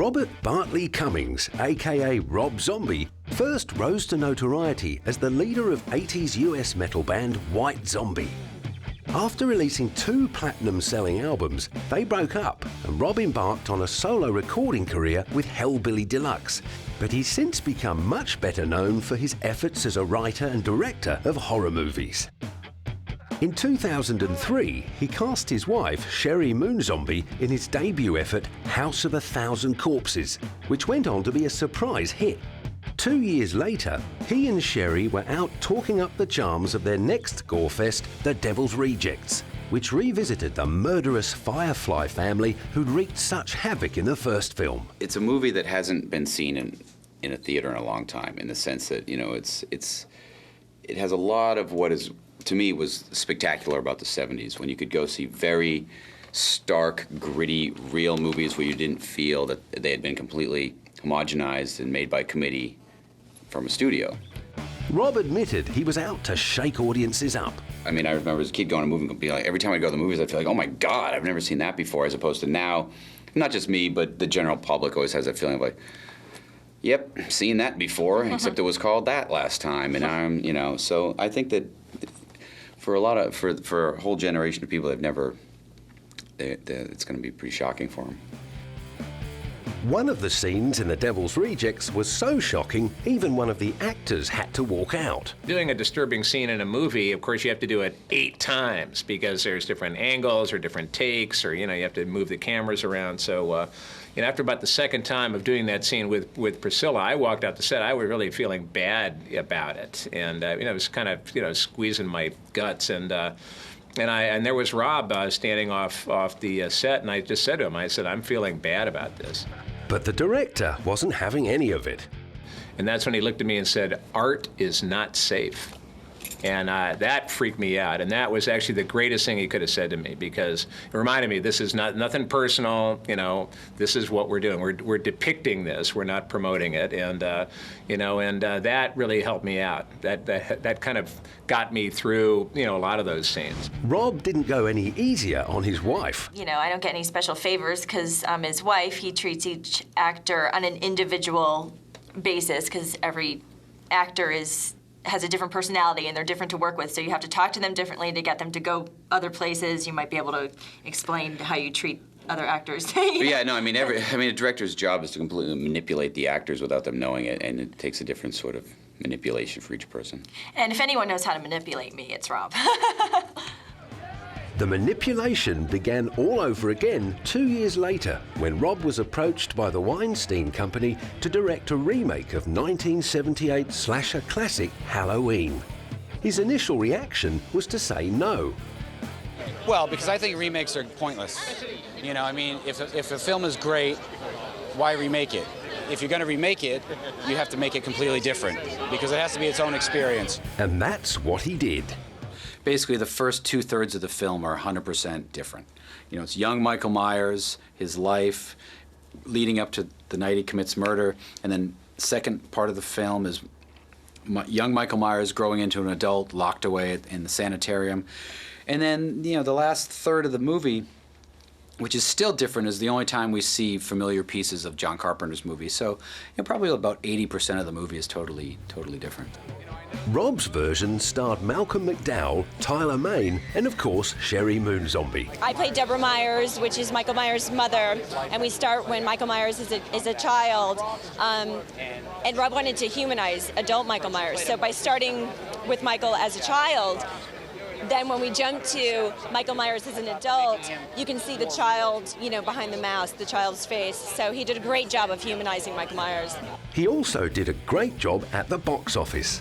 Robert Bartley Cummings, aka Rob Zombie, first rose to notoriety as the leader of 80s US metal band White Zombie. After releasing 2 platinum-selling albums, they broke up and Rob embarked on a solo recording career with Hellbilly Deluxe, but he's since become much better known for his efforts as a writer and director of horror movies. In 2003, he cast his wife, Sherry Moonzombie, in his debut effort, House of a Thousand Corpses, which went on to be a surprise hit. 2 years later, he and Sherry were out talking up the charms of their next gorefest, The Devil's Rejects, which revisited the murderous Firefly family who'd wreaked such havoc in the first film. It's a movie that hasn't been seen in a theater in a long time, in the sense that, you know, it has a lot of what is, to me, was spectacular about the 70s, when you could go see very stark, gritty, real movies where you didn't feel that they had been completely homogenized and made by committee from a studio. Rob admitted he was out to shake audiences up. I mean, I remember as a kid going to a movie and be like, every time I go to the movies, I feel like, oh my God, I've never seen that before, as opposed to now, not just me, but the general public always has that feeling of like, yep, seen that before, except it was called that last time, and I'm, you know, so I think that for a whole generation of people, it's going to be pretty shocking for them. One of the scenes in The Devil's Rejects was so shocking, even one of the actors had to walk out. Doing a disturbing scene in a movie, of course, you have to do it 8 times because there's different angles or different takes, or, you know, you have to move the cameras around. So, you know, after about the second time of doing that scene with Priscilla, I walked out the set. I was really feeling bad about it, and you know, it was kind of, you know, squeezing my guts, and there was Rob standing off the set, and I just said to him, I said, I'm feeling bad about this. But the director wasn't having any of it. And that's when he looked at me and said, art is not safe. And that freaked me out. And that was actually the greatest thing he could have said to me, because it reminded me, this is nothing personal, you know, this is what we're doing. We're depicting this, we're not promoting it. And, you know, and that really helped me out. That kind of got me through, you know, a lot of those scenes. Rob didn't go any easier on his wife. You know, I don't get any special favors because I'm his wife. He treats each actor on an individual basis because every actor has a different personality and they're different to work with, so you have to talk to them differently to get them to go other places. You might be able to explain how you treat other actors. Yeah, no, I mean, a director's job is to completely manipulate the actors without them knowing it, and it takes a different sort of manipulation for each person. And if anyone knows how to manipulate me, it's Rob. The manipulation began all over again 2 years later when Rob was approached by the Weinstein Company to direct a remake of 1978 slasher classic Halloween. His initial reaction was to say no. Well, because I think remakes are pointless. You know, I mean, if a film is great, why remake it? If you're going to remake it, you have to make it completely different, because it has to be its own experience. And that's what he did. Basically, the first 2/3 of the film are 100% different. You know, it's young Michael Myers, his life, leading up to the night he commits murder, and then the second part of the film is young Michael Myers growing into an adult, locked away in the sanitarium. And then, you know, the last third of the movie, which is still different, is the only time we see familiar pieces of John Carpenter's movie. So, you know, probably about 80% of the movie is totally different. Rob's version starred Malcolm McDowell, Tyler Mane, and of course, Sherry Moonzombie. I play Deborah Myers, which is Michael Myers' mother, and we start when Michael Myers is a child. And Rob wanted to humanize adult Michael Myers. So by starting with Michael as a child, then when we jump to Michael Myers as an adult, you can see the child, you know, behind the mask, the child's face. So he did a great job of humanizing Michael Myers. He also did a great job at the box office.